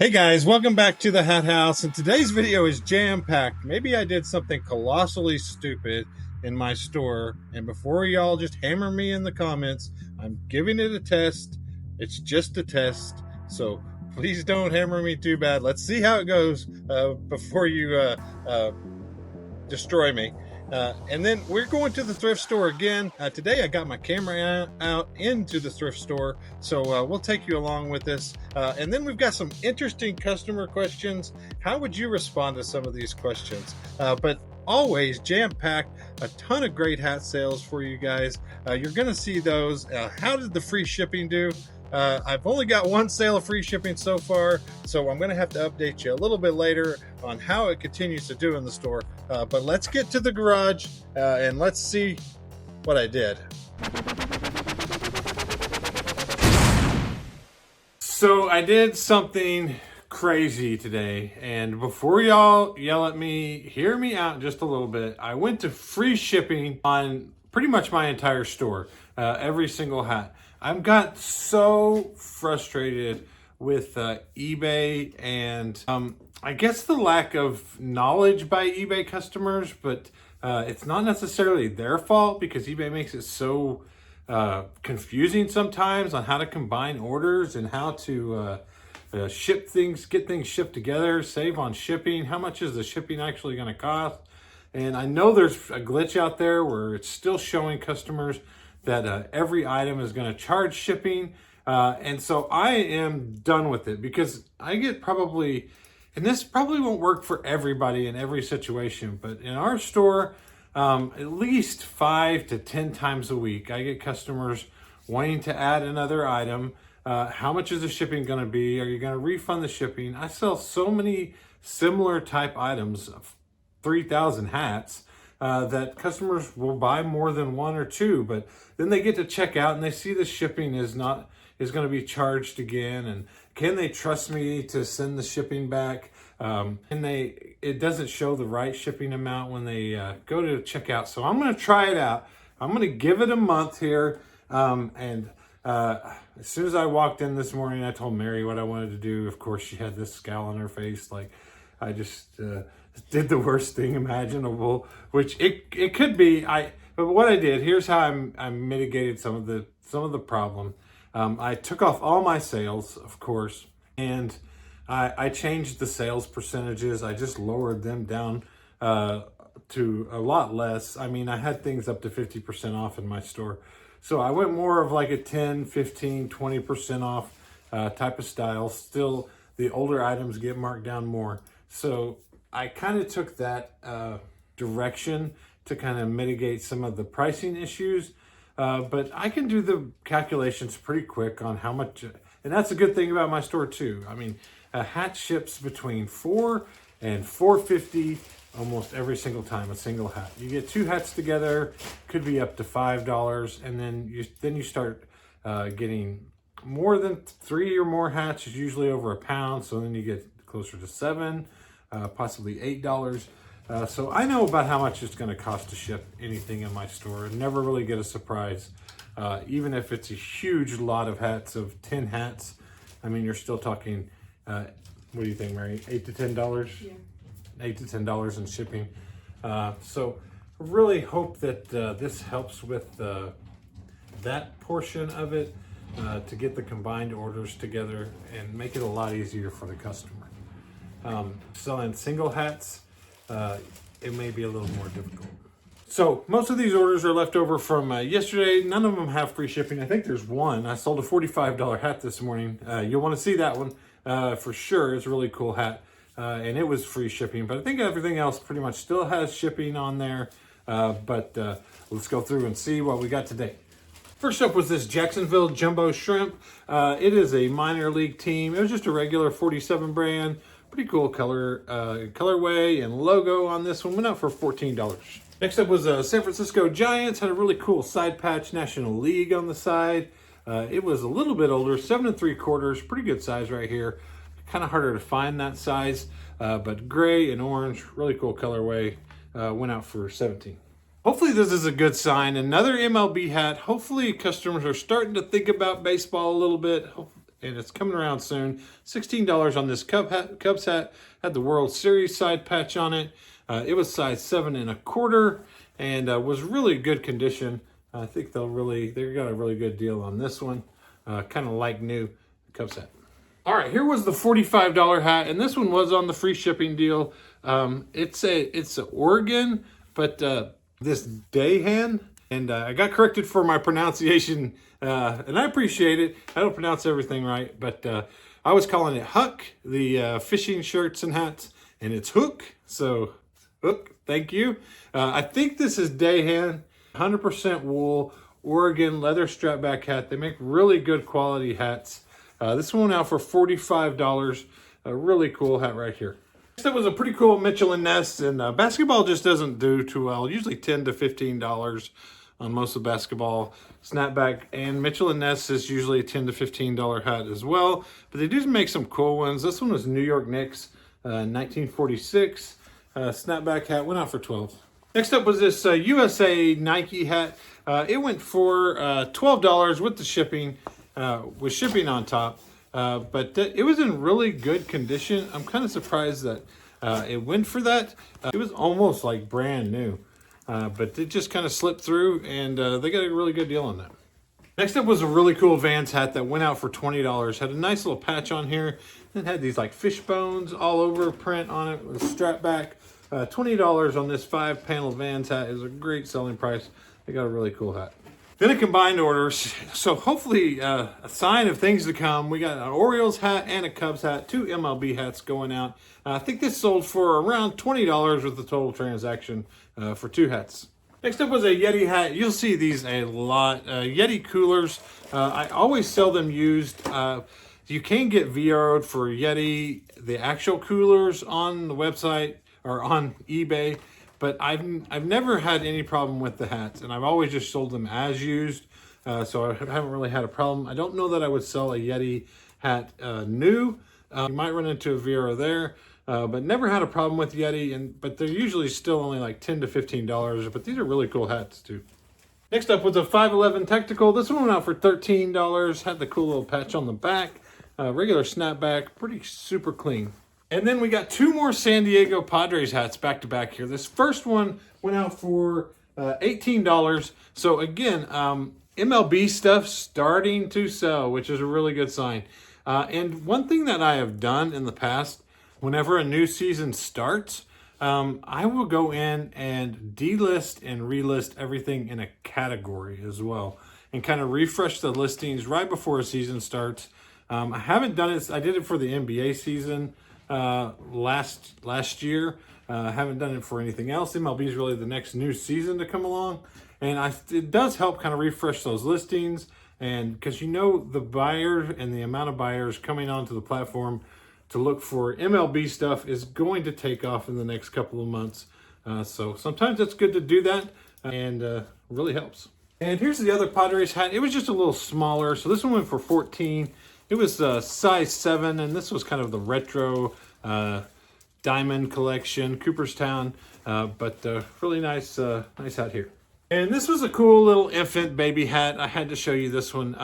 Hey guys, welcome back to the Hat House, and today's video is jam-packed. Maybe I did something colossally stupid in my store, and before y'all just hammer me in the comments, I'm giving it a test. It's just a test, so please don't hammer me too bad. Let's see how it goes before you destroy me. And then we're going to the thrift store again. Today I got my camera out into the thrift store, so we'll take you along with us. And then we've got some interesting customer questions. How would you respond to some of these questions? But always jam-packed, a ton of great hat sales for you guys. You're going to see those. How did the free shipping do? I've only got one sale of free shipping so far, so I'm going to have to update you a little bit later on how it continues to do in the store. But let's get to the garage and let's see what I did. So I did something crazy today, and before y'all yell at me, hear me out just a little bit. I went to free shipping on pretty much my entire store, every single hat. I've got so frustrated with eBay and I guess the lack of knowledge by eBay customers, but it's not necessarily their fault because eBay makes it so confusing sometimes on how to combine orders and how to ship things, get things shipped together, save on shipping. How much is the shipping actually going to cost? And I know there's a glitch out there where it's still showing customers that every item is going to charge shipping. And so I am done with it because I get probably, and this probably won't work for everybody in every situation, but in our store, at least 5 to 10 times a week, I get customers wanting to add another item. How much is the shipping going to be? Are you going to refund the shipping? I sell so many similar type items, 3,000 hats, that customers will buy more than one or two, but then they get to check out and they see the shipping is going to be charged again. And can they trust me to send the shipping back? It doesn't show the right shipping amount when they go to checkout. So I'm going to try it out. I'm going to give it a month here. As soon as I walked in this morning, I told Mary what I wanted to do. Of course, she had this scowl on her face, like I just did the worst thing imaginable, which it could be. But what I did, here's how I mitigated some of the problem. I took off all my sales, of course, and I changed the sales percentages. I just lowered them down to a lot less. I mean, I had things up to 50% off in my store. So I went more of like a 10, 15, 20% off type of style. Still, the older items get marked down more. So I kind of took that direction to kind of mitigate some of the pricing issues. But I can do the calculations pretty quick on how much, and that's a good thing about my store too. I mean, a hat ships between $4 and $4.50 almost every single time, a single hat. You get two hats together, could be up to $5, and then you start getting more than 3 or more hats is usually over £1, so then you get closer to $7, possibly $8. So I know about how much it's going to cost to ship anything in my store and never really get a surprise. Even if it's a huge lot of hats of 10 hats, I mean, you're still talking, what do you think, Mary? $8 to $10? Yeah. $8 to $10 in shipping. So I really hope that this helps with that portion of it to get the combined orders together and make it a lot easier for the customer. Selling single hats, it may be a little more difficult. So most of these orders are left over from yesterday. None of them have free shipping. I think there's one. I sold a $45 hat this morning. You'll want to see that one for sure. It's a really cool hat. And it was free shipping, but I think everything else pretty much still has shipping on there. But let's go through and see what we got today. First up was this Jacksonville Jumbo Shrimp. It is a minor league team. It was just a regular 47 brand. Pretty cool colorway and logo on this one. Went out for $14. Next up was San Francisco Giants. Had a really cool side patch, National League on the side. It was a little bit older, 7 3/4, pretty good size right here. Kind of harder to find that size, but gray and orange, really cool colorway. Went out for $17. Hopefully this is a good sign. Another MLB hat. Hopefully customers are starting to think about baseball a little bit. and it's coming around soon. $16 on this Cubs hat. Had the World Series side patch on it. It was size 7 1/4 and was really good condition. I think they got a really good deal on this one. Kind of like new Cubs hat. All right, here was the $45 hat, and this one was on the free shipping deal. It's a Oregon, but this Dahan, and I got corrected for my pronunciation, and I appreciate it. I don't pronounce everything right, but I was calling it Huck, the fishing shirts and hats, and it's Hook. So Hook, thank you. I think this is Dahan, 100% wool, Oregon leather strap back hat. They make really good quality hats. This one went out for $45. A really cool hat right here. Next up was a pretty cool Mitchell & Ness, and basketball just doesn't do too well. Usually $10 to $15 on most of basketball snapback, and Mitchell & Ness is usually a $10 to $15 hat as well, but they do make some cool ones. This one was New York Knicks, 1946 snapback hat, went out for $12. Next up was this USA Nike hat. It went for $12 with the shipping, with shipping on top. But it was in really good condition. I'm kind of surprised that it went for that. It was almost like brand new, but it just kind of slipped through, and they got a really good deal on that. Next up was a really cool Vans hat that went out for $20. Had a nice little patch on here. It had these like fish bones all over print on it with a strap back. $20 on this 5-panel Vans hat is a great selling price. They got a really cool hat. Then a combined orders, so hopefully a sign of things to come. We got an Orioles hat and a Cubs hat, 2 MLB hats going out. I think this sold for around $20 with the total transaction for 2 hats. Next up was a Yeti hat. You'll see these a lot. Yeti coolers, I always sell them used. You can get VR'd for Yeti, the actual coolers on the website or on eBay. But I've never had any problem with the hats, and I've always just sold them as used, so I haven't really had a problem. I don't know that I would sell a Yeti hat new. You might run into a VR there, but never had a problem with Yeti. But they're usually still only like $10 to $15. But these are really cool hats too. Next up was a 511 Technical. This one went out for $13. Had the cool little patch on the back, regular snapback, pretty super clean. And then we got 2 more San Diego Padres hats back to back here. This first one went out for $18. So again, MLB stuff starting to sell, which is a really good sign. And one thing that I have done in the past, whenever a new season starts, I will go in and delist and relist everything in a category as well, and kind of refresh the listings right before a season starts. I haven't done it. I did it for the NBA season last year. Haven't done it for anything else. MLB is really the next new season to come along, and it does help kind of refresh those listings, and because the buyer and the amount of buyers coming onto the platform to look for MLB stuff is going to take off in the next couple of months. So sometimes it's good to do that, and really helps. And here's the other Padres hat. It was just a little smaller, so this one went for $14. It was size 7, and this was kind of the retro diamond collection, Cooperstown, but really nice hat here. And this was a cool little infant baby hat. I had to show you this one.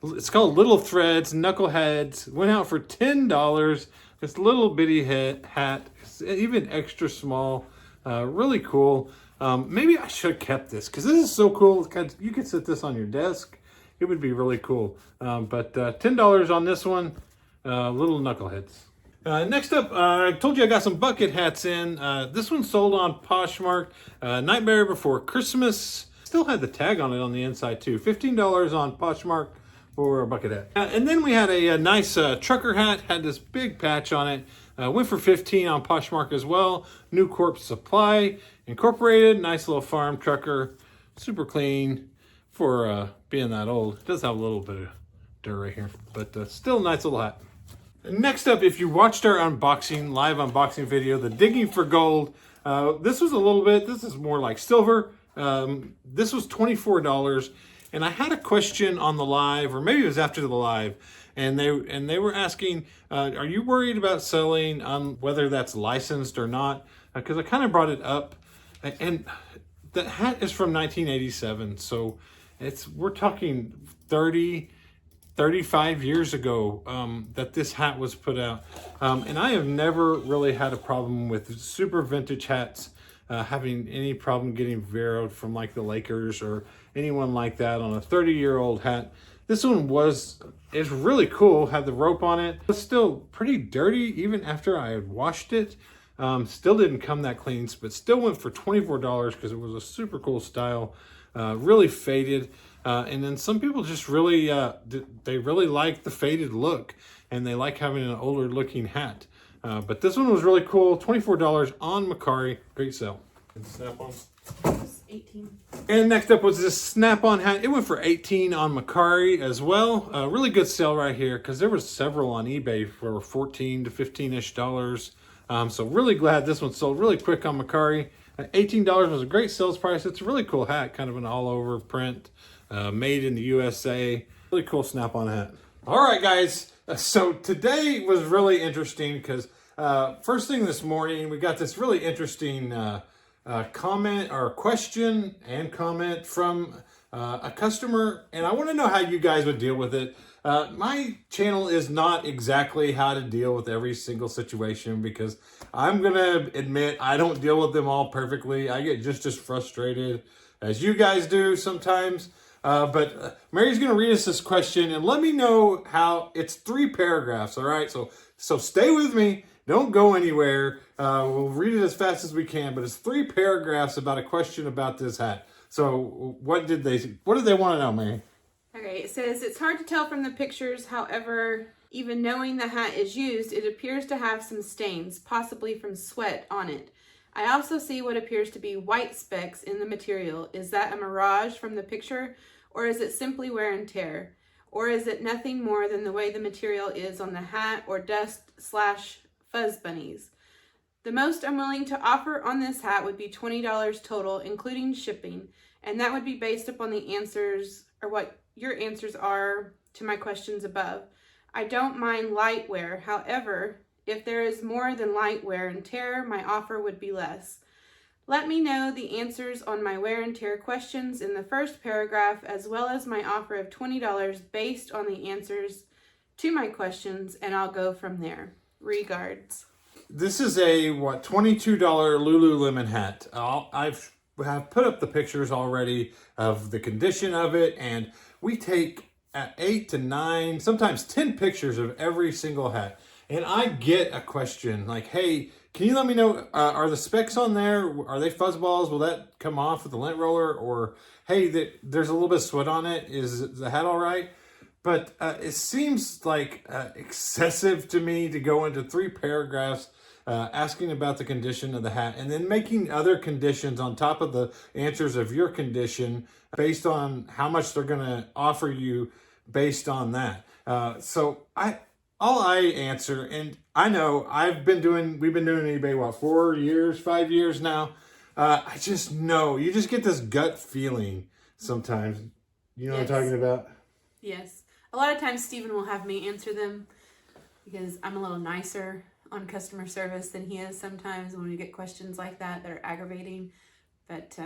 It's called Little Threads, Knuckleheads. Went out for $10. This little bitty hat, it's even extra small, really cool. Maybe I should have kept this because this is so cool. You could sit this on your desk. It would be really cool. But $10 on this one, little knuckleheads. Next up, I told you I got some bucket hats in. This one sold on Poshmark, Nightmare Before Christmas. Still had the tag on it on the inside too. $15 on Poshmark for a bucket hat. And then we had a nice trucker hat, had this big patch on it. Went for $15 on Poshmark as well. New Corp Supply Incorporated, nice little farm trucker, super clean. For being that old. It does have a little bit of dirt right here, but still a nice little hat. Next up, if you watched our live unboxing video, the Digging for Gold, this was a little bit, this is more like silver. This was $24, and I had a question on the live, or maybe it was after the live, and they were asking, are you worried about selling on whether that's licensed or not? Because I kind of brought it up, and the hat is from 1987, so we're talking 30 35 years ago that this hat was put out. And I have never really had a problem with super vintage hats having any problem getting veroed from like the Lakers or anyone like that on a 30-year-old hat. This one is really cool, had the rope on it. It was still pretty dirty even after I had washed it. Still didn't come that clean, but still went for $24 because it was a super cool style. Really faded. And then some people just really, they really like the faded look and they like having an older looking hat. But this one was really cool. $24 on Macari. Great sale. And Snap-on. 18. And next up was this Snap-on hat. It went for 18 on Macari as well. Really good sale right here because there was several on eBay for 14 to 15-ish dollars. So really glad this one sold really quick on Macari. $18 was a great sales price. It's a really cool hat, kind of an all-over print, made in the USA. Really cool Snap-on hat. All right, guys. So today was really interesting because first thing this morning, we got this really interesting comment or question and comment from a customer, and I want to know how you guys would deal with it. My channel is not exactly how to deal with every single situation because I'm going to admit I don't deal with them all perfectly. I get just as frustrated as you guys do sometimes. But Mary's going to read us this question and let me know how it's 3 paragraphs. All right. So stay with me. Don't go anywhere. We'll read it as fast as we can, but it's 3 paragraphs about a question about this hat. So what did they want to know, Mary? Okay, it says, it's hard to tell from the pictures. However, even knowing the hat is used, it appears to have some stains, possibly from sweat on it. I also see what appears to be white specks in the material. Is that a mirage from the picture, or is it simply wear and tear? Or is it nothing more than the way the material is on the hat or dust/fuzz bunnies? The most I'm willing to offer on this hat would be $20 total, including shipping, and that would be based upon the answers or what your answers are to my questions above. I don't mind light wear. However, if there is more than light wear and tear, my offer would be less. Let me know the answers on my wear and tear questions in the first paragraph, as well as my offer of $20 based on the answers to my questions, and I'll go from there. Regards. This is a, $22 Lululemon hat. I've put up the pictures already of the condition of it, and we take 8 to 9, sometimes 10 pictures of every single hat. And I get a question like, hey, can you let me know, are the specs on there? Are they fuzz balls? Will that come off with the lint roller? Or, hey, there's a little bit of sweat on it. Is the hat all right? But it seems like excessive to me to go into 3 paragraphs asking about the condition of the hat and then making other conditions on top of the answers of your condition based on how much they're going to offer you based on that. So all I answer, and I know we've been doing eBay, 4 years, 5 years now. I just know, you just get this gut feeling sometimes. You know Yes. what I'm talking about? Yes. A lot of times Stephen will have me answer them because I'm a little nicer on customer service than he is sometimes when we get questions like that are aggravating. But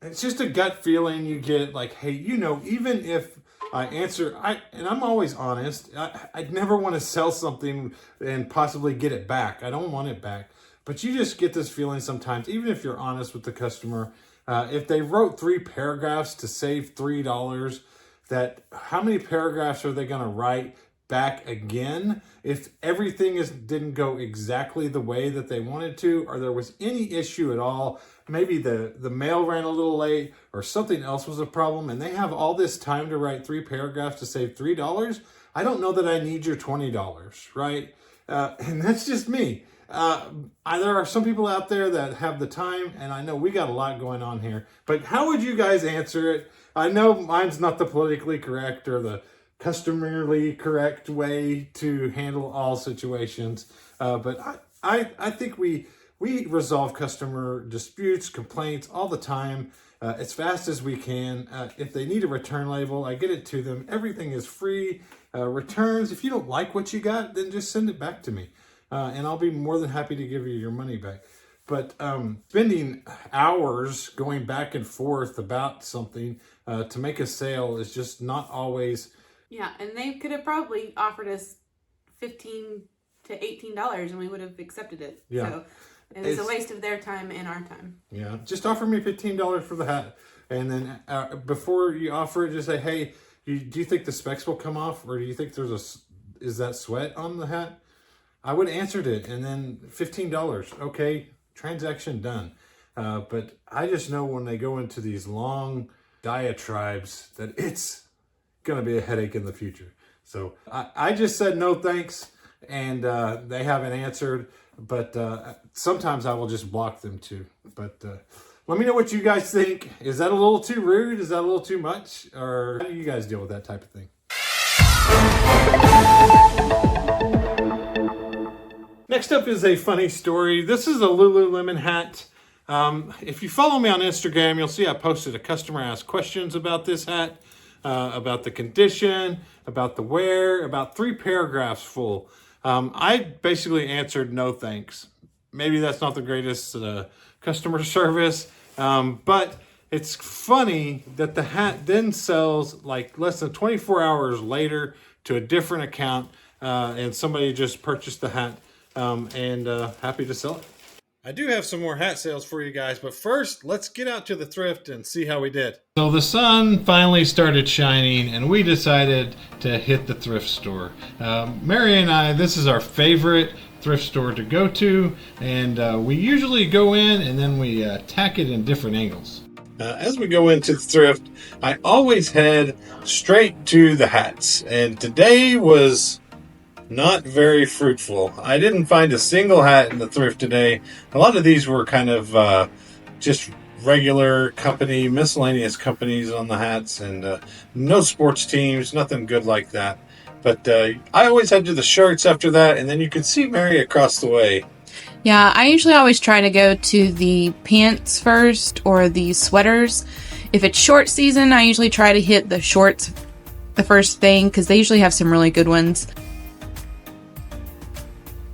It's just a gut feeling you get like, hey, even if I answer, and I'm always honest, I'd never want to sell something and possibly get it back. I don't want it back. But you just get this feeling sometimes, even if you're honest with the customer, if they wrote 3 paragraphs to save $3, that how many paragraphs are they going to write back again if everything didn't go exactly the way that they wanted to, or there was any issue at all? Maybe the mail ran a little late or something else was a problem, and they have all this time to write 3 paragraphs to save $3. I don't know that I need your $20, right? And that's just me. There are some people out there that have the time, and I know we got a lot going on here, but how would you guys answer it? I know mine's not the politically correct or the customarily correct way to handle all situations, but I think we resolve customer disputes, complaints all the time, as fast as we can. If they need a return label, I get it to them. Everything is free returns. If you don't like what you got, then just send it back to me, and I'll be more than happy to give you your money back. But spending hours going back and forth about something to make a sale is just not always Yeah, and they could have probably offered us $15 to $18 and we would have accepted it. Yeah. So it was a waste of their time and our time. Yeah, just offer me $15 for the hat. And then before you offer it, just say, hey, do you think the specs will come off? Or do you think is that sweat on the hat? I would have answered it. And then $15. Okay, transaction done. But I just know when they go into these long diatribes that it's going to be a headache in the future. So I just said no thanks, and they haven't answered. But sometimes I will just block them too. But let me know what you guys think. Is that a little too rude? Is that a little too much? Or how do you guys deal with that type of thing? Next up is a funny story. This is a Lululemon hat. If you follow me on Instagram, you'll see I posted a customer asked questions about this hat, about the condition, about the wear, about 3 paragraphs full. I basically answered no thanks. Maybe that's not the greatest customer service, but it's funny that the hat then sells like less than 24 hours later to a different account, and somebody just purchased the hat, and happy to sell it. I do have some more hat sales for you guys, but first, let's get out to the thrift and see how we did. So the sun finally started shining, and we decided to hit the thrift store. Mary and I, this is our favorite thrift store to go to, and we usually go in and then we tack it in different angles. As we go into the thrift, I always head straight to the hats, and today was not very fruitful. I didn't find a single hat in the thrift today. A lot of these were kind of just regular company, miscellaneous companies on the hats, and no sports teams, nothing good like that. But I always head to the shirts after that, and then you could see Mary across the way. Yeah, I usually always try to go to the pants first or the sweaters. If it's short season, I usually try to hit the shorts the first thing because they usually have some really good ones.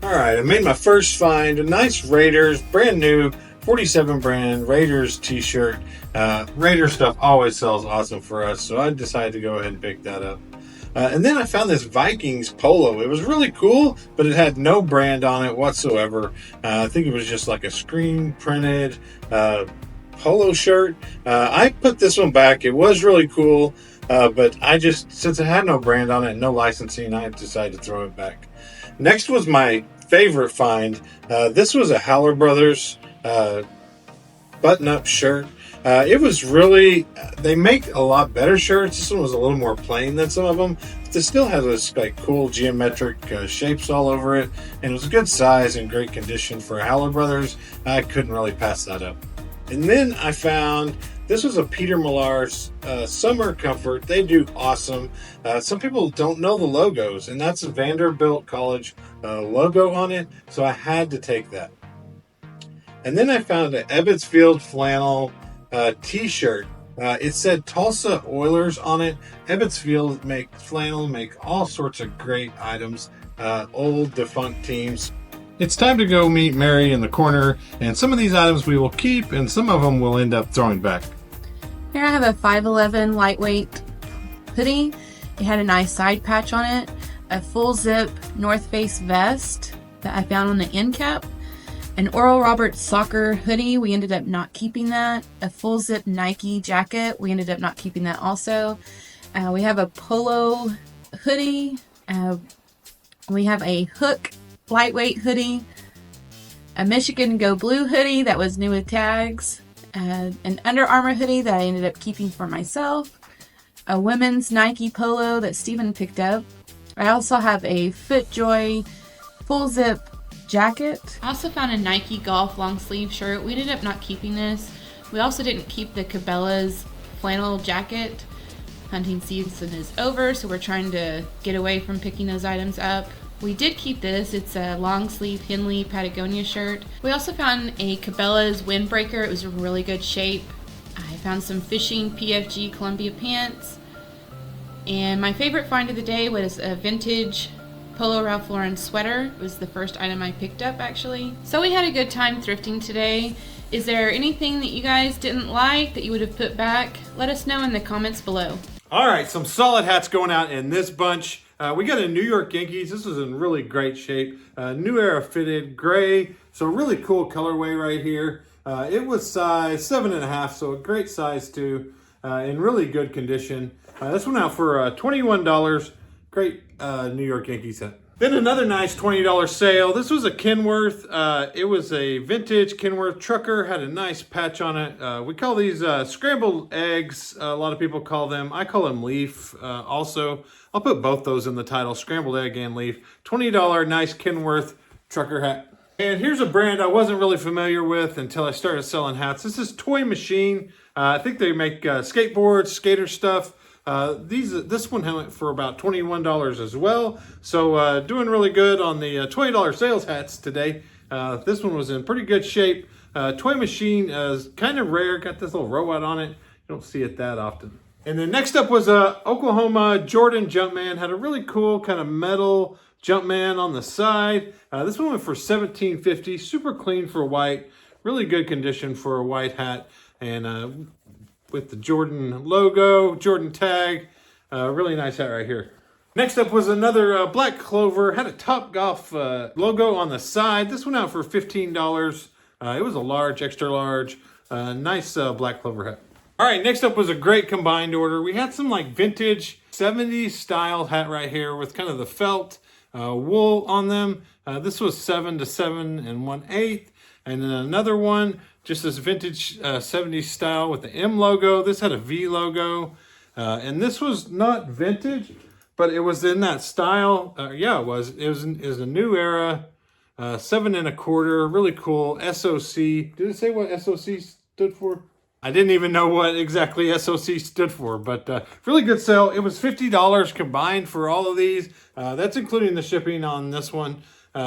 Alright, I made my first find, a nice Raiders, brand new, 47 brand Raiders t-shirt. Raider stuff always sells awesome for us, so I decided to go ahead and pick that up. And then I found this Vikings polo. It was really cool, but it had no brand on it whatsoever. I think it was just like a screen printed polo shirt. I put this one back. It was really cool, but since it had no brand on it and no licensing, I decided to throw it back. Next was my favorite find. This was a Howler Brothers button-up shirt. It was really, they make a lot better shirts. This one was a little more plain than some of them, but this still has this like cool geometric shapes all over it, and it was a good size and great condition for Howler Brothers. I couldn't really pass that up. And then I found this was a Peter Millar's summer comfort. They do awesome. Some people don't know the logos, and that's a Vanderbilt College logo on it, so I had to take that. And then I found an Ebbets Field flannel t-shirt. It said Tulsa Oilers on it. Ebbets Field make all sorts of great items, old defunct teams. It's time to go meet Mary in the corner, and some of these items we will keep, and some of them we'll end up throwing back. Here I have a 511 lightweight hoodie. It had a nice side patch on it, a full zip North Face vest that I found on the end cap, an Oral Roberts soccer hoodie. We ended up not keeping that. A full zip Nike jacket. We ended up not keeping that also. We have a polo hoodie. We have a Hook lightweight hoodie. A Michigan Go Blue hoodie that was new with tags. An Under Armour hoodie that I ended up keeping for myself. A women's Nike polo that Steven picked up. I also have a FootJoy full zip jacket. I also found a Nike golf long sleeve shirt. We ended up not keeping this. We also didn't keep the Cabela's flannel jacket. Hunting season is over, so we're trying to get away from picking those items up. We did keep this. It's a long sleeve Henley Patagonia shirt. We also found a Cabela's windbreaker. It was in really good shape. I found some fishing PFG Columbia pants. And my favorite find of the day was a vintage Polo Ralph Lauren sweater. It was the first item I picked up actually. So we had a good time thrifting today. Is there anything that you guys didn't like that you would have put back? Let us know in the comments below. All right, some solid hats going out in this bunch. We got a New York Yankees. This is in really great shape. New Era fitted, gray. So really cool colorway right here. It was size 7.5, so a great size too. In really good condition. This went out for $21. Great New York Yankees hat. Then another nice $20 sale. This was a Kenworth. It was a vintage Kenworth trucker. Had a nice patch on it. We call these scrambled eggs. A lot of people call them. I call them leaf also. I'll put both those in the title, scrambled egg and leaf. $20 nice Kenworth trucker hat. And here's a brand I wasn't really familiar with until I started selling hats. This is Toy Machine. I think they make skateboards, skater stuff. This one went for about $21 as well. So doing really good on the $20 sales hats today. This one was in pretty good shape. Toy Machine is kind of rare. Got this little robot on it. You don't see it that often. And then next up was a Oklahoma Jordan Jumpman. Had a really cool kind of metal Jumpman on the side. This one went for $17.50. Super clean for white. Really good condition for a white hat. And with the Jordan logo, Jordan tag. Really nice hat right here. Next up was another Black Clover. Had a Topgolf logo on the side. This went out for $15. It was a large, extra large. Nice Black Clover hat. All right, next up was a great combined order. We had some like vintage 70s style hat right here with kind of the felt wool on them. This was 7 to 7 1/8. And then another one, just this vintage 70s style with the M logo. This had a V logo. And this was not vintage, but it was in that style. Yeah, it was. It was a New Era 7 1/4. Really cool. SOC. Did it say what SOC stood for? I didn't even know what exactly SOC stood for, but really good sale. It was $50 combined for all of these. That's including the shipping on this one.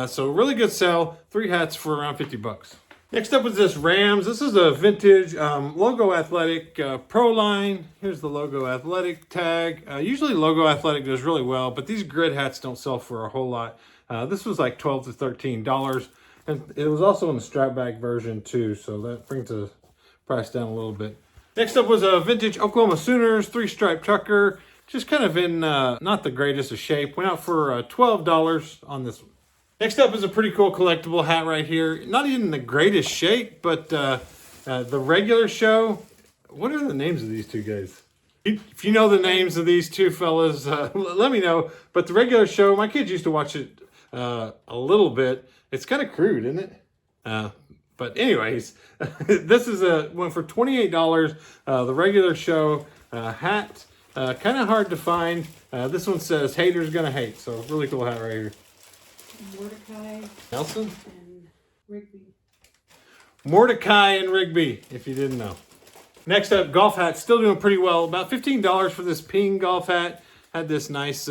So really good sale. 3 hats for around $50. Next up was this Rams. This is a vintage Logo Athletic Pro line. Here's the Logo Athletic tag. Usually Logo Athletic does really well, but these grid hats don't sell for a whole lot. This was like $12 to $13. And it was also in the strap back version too, so that brings the price down a little bit. Next up was a vintage Oklahoma Sooners 3-stripe trucker. Just kind of in not the greatest of shape. Went out for $12 on this one. Next up is a pretty cool collectible hat right here. Not even the greatest shape, but the regular show. What are the names of these two guys? If you know the names of these two fellas, let me know. But the regular show, my kids used to watch it a little bit. It's kind of crude, isn't it? But anyways, this is one for $28. The regular show hat, kind of hard to find. This one says "Haters Gonna Hate," so really cool hat right here. Mordecai Nelson and Rigby. Mordecai and Rigby, if you didn't know. Next up, golf hat, still doing pretty well. About $15 for this Ping golf hat. Had this nice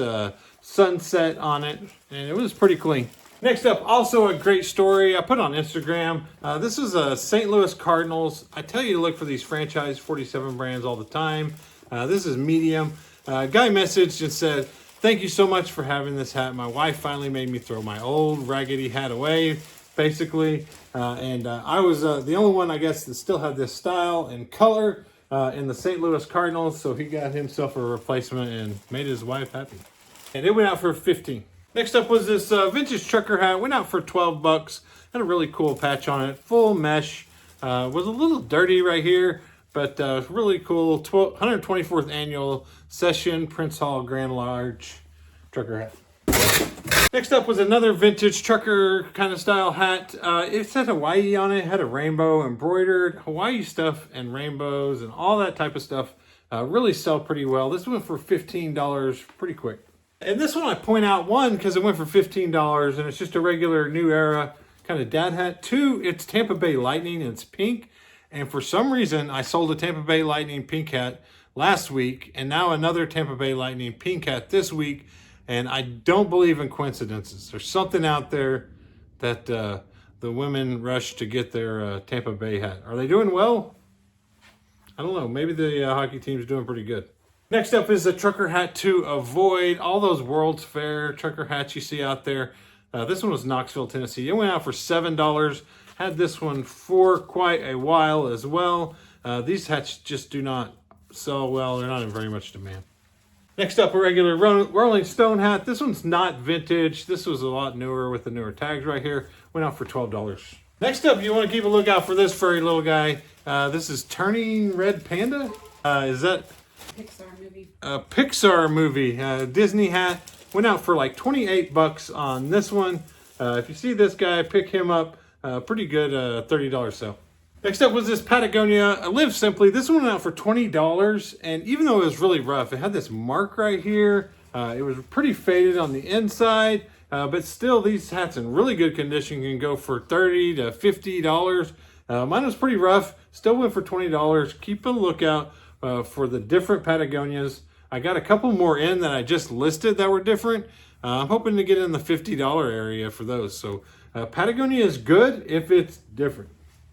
sunset on it, and it was pretty clean. Next up, also a great story I put on Instagram. This is a St. Louis Cardinals. I tell you to look for these franchise 47 brands all the time. This is medium. Guy messaged and said, "Thank you so much for having this hat. My wife finally made me throw my old raggedy hat away," basically. And I was the only one, I guess, that still had this style and color in the St. Louis Cardinals. So he got himself a replacement and made his wife happy. And it went out for $15. Next up was this vintage trucker hat. Went out for $12. Had a really cool patch on it. Full mesh. Was a little dirty right here, but really cool. 124th annual session Prince Hall Grand Large trucker hat. Next up was another vintage trucker kind of style hat. It said Hawaii on it. Had a rainbow embroidered. Hawaii stuff and rainbows and all that type of stuff really sell pretty well. This went for $15 pretty quick. And this one I point out, one, because it went for $15 and it's just a regular New Era kind of dad hat. 2, it's Tampa Bay Lightning and it's pink. And for some reason, I sold a Tampa Bay Lightning pink hat last week and now another Tampa Bay Lightning pink hat this week. And I don't believe in coincidences. There's something out there that the women rush to get their Tampa Bay hat. Are they doing well? I don't know. Maybe the hockey team's doing pretty good. Next up is a trucker hat to avoid all those World's Fair trucker hats you see out there. This one was Knoxville, Tennessee. It went out for $7. Had this one for quite a while as well. These hats just do not sell well. They're not in very much demand. Next up, a regular Rolling Stone hat. This one's not vintage. This was a lot newer with the newer tags right here. Went out for $12. Next up, you want to keep a lookout for this furry little guy. This is Turning Red Panda. Is that Pixar movie? a Pixar movie? Disney hat. Went out for like 28 bucks on this one. If you see this guy, pick him up. Pretty good $30 sale. Next up was this Patagonia Live Simply. This one went out for $20, and even though it was really rough, it had this mark right here. It was pretty faded on the inside, but still these hats in really good condition can go for $30 to $50. Mine was pretty rough, still went for $20. Keep a lookout for the different Patagonias. I got a couple more in that I just listed that were different. I'm hoping to get in the $50 area for those. So Patagonia is good if it's different.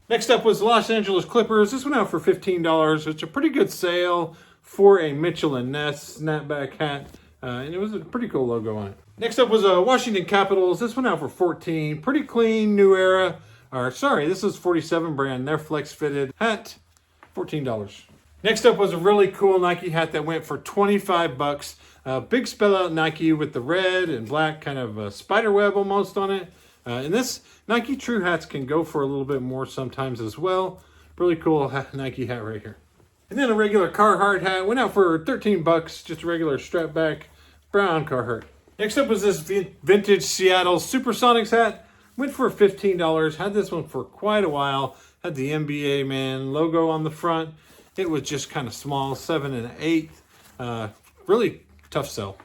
Next up was Los Angeles Clippers. This went out for $15. It's a pretty good sale for a Mitchell & Ness snapback hat. And it was a pretty cool logo on it. Next up was Washington Capitals. This went out for $14. Pretty clean, new era. Or sorry, this is 47 brand. Their flex fitted hat, $14. Next up was a really cool Nike hat that went for 25 bucks. Big spell out Nike with the red and black kind of spider web almost on it. And this Nike True hats can go for a little bit more sometimes as well. Really cool Nike hat right here. And then a regular Carhartt hat went out for 13 bucks, just a regular strap back brown Carhartt. Next up was this vintage Seattle Supersonics hat. Went for $15. Had this one for quite a while. Had the NBA man logo on the front. It was just kind of small, 7 1/8. Really tough sell.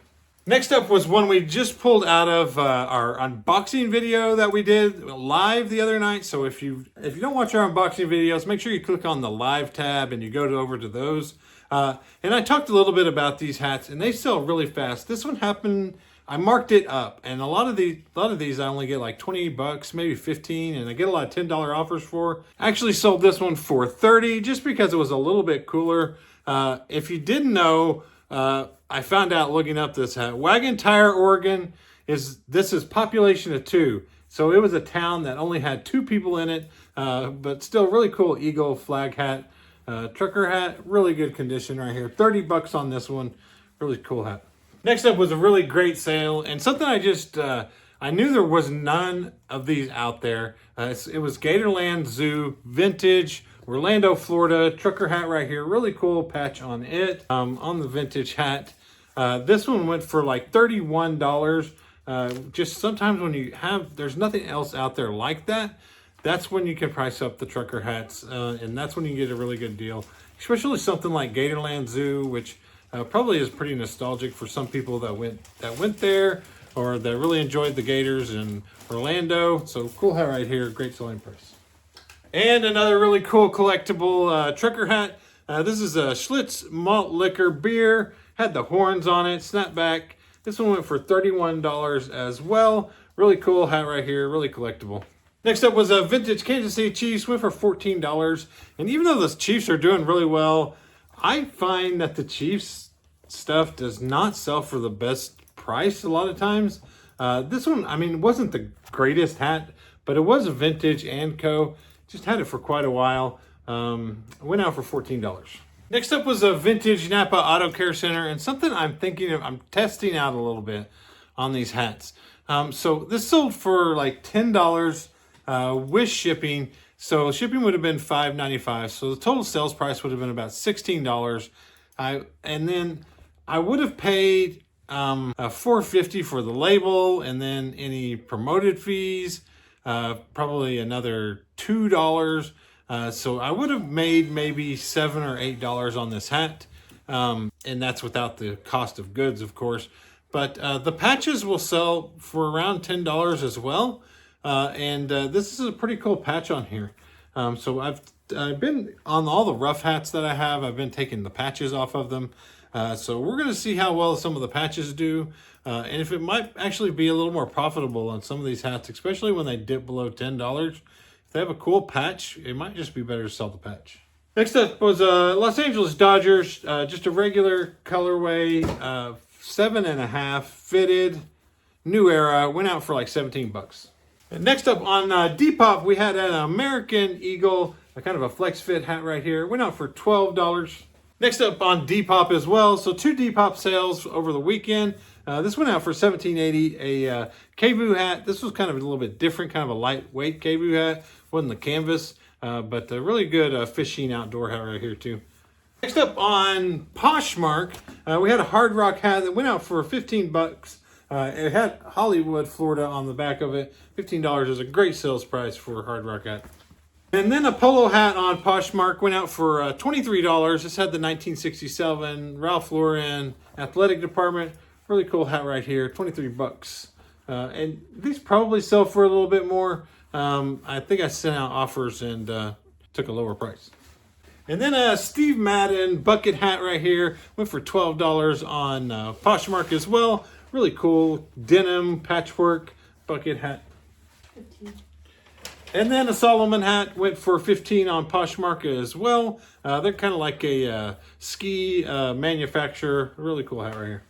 Next up was one we just pulled out of our unboxing video that we did live the other night. So if you don't watch our unboxing videos, make sure you click on the live tab and you go over to those. And I talked a little bit about these hats, and they sell really fast. This one happened, I marked it up, and a lot of these I only get like 20 bucks, maybe 15, and I get a lot of $10 offers for. I actually sold this one for 30 just because it was a little bit cooler. If you didn't know, I found out looking up this hat. Wagon Tire, Oregon is population of 2. So it was a town that only had 2 people in it, but still really cool eagle flag hat, trucker hat, really good condition right here. 30 bucks on this one, really cool hat. Next up was a really great sale and something I knew there was none of these out there. It was Gatorland Zoo vintage. Orlando, Florida, trucker hat right here. Really cool patch on it, on the vintage hat. This one went for like $31. Just sometimes when there's nothing else out there like that, that's when you can price up the trucker hats. And that's when you get a really good deal. Especially something like Gatorland Zoo, which probably is pretty nostalgic for some people that went there or that really enjoyed the Gators in Orlando. So cool hat right here, great selling price. And another really cool collectible trucker hat. This is a Schlitz malt liquor beer. Had the horns on it, snapback. This one went for $31 as well. Really cool hat right here, really collectible. Next up was a vintage Kansas City Chiefs, went for $14. And even though the Chiefs are doing really well, I find that the Chiefs stuff does not sell for the best price a lot of times. This one, I mean, wasn't the greatest hat, but it was a vintage and co. Just had it for quite a while. Went out for $14. Next up was a vintage Napa Auto Care Center, and something I'm testing out a little bit on these hats. So this sold for like $10 with shipping. So shipping would have been $5.95. So the total sales price would have been about $16. And then I would have paid $4.50 for the label, and then any promoted fees, probably another $2. So I would have made maybe $7 or $8 on this hat. And that's without the cost of goods, of course. But the patches will sell for around $10 as well. And this is a pretty cool patch on here. So I've been on all the rough hats that I have. I've been taking the patches off of them. So we're going to see how well some of the patches do. And if it might actually be a little more profitable on some of these hats, especially when they dip below $10. If they have a cool patch, it might just be better to sell the patch. Next up was Los Angeles Dodgers, just a regular colorway, 7 1/2 fitted, new era, went out for like 17 bucks. And next up on Depop, we had an American Eagle, a kind of a flex fit hat right here, went out for $12. Next up on Depop as well. So 2 Depop sales over the weekend. This went out for $17.80. A KVU hat. This was kind of a little bit different, kind of a lightweight KVU hat. Wasn't the canvas, but a really good fishing outdoor hat right here too. Next up on Poshmark, we had a Hard Rock hat that went out for 15 bucks. It had Hollywood, Florida on the back of it. $15 is a great sales price for a Hard Rock hat. And then a polo hat on Poshmark went out for $23. This had the 1967 Ralph Lauren athletic department. Really cool hat right here, 23 bucks. And these probably sell for a little bit more. I think I sent out offers and took a lower price. And then a Steve Madden bucket hat right here went for $12 on Poshmark as well. Really cool denim patchwork bucket hat. 15. And then a Solomon hat went for $15 on Poshmark as well. They're kind of like a ski manufacturer. Really cool hat right here.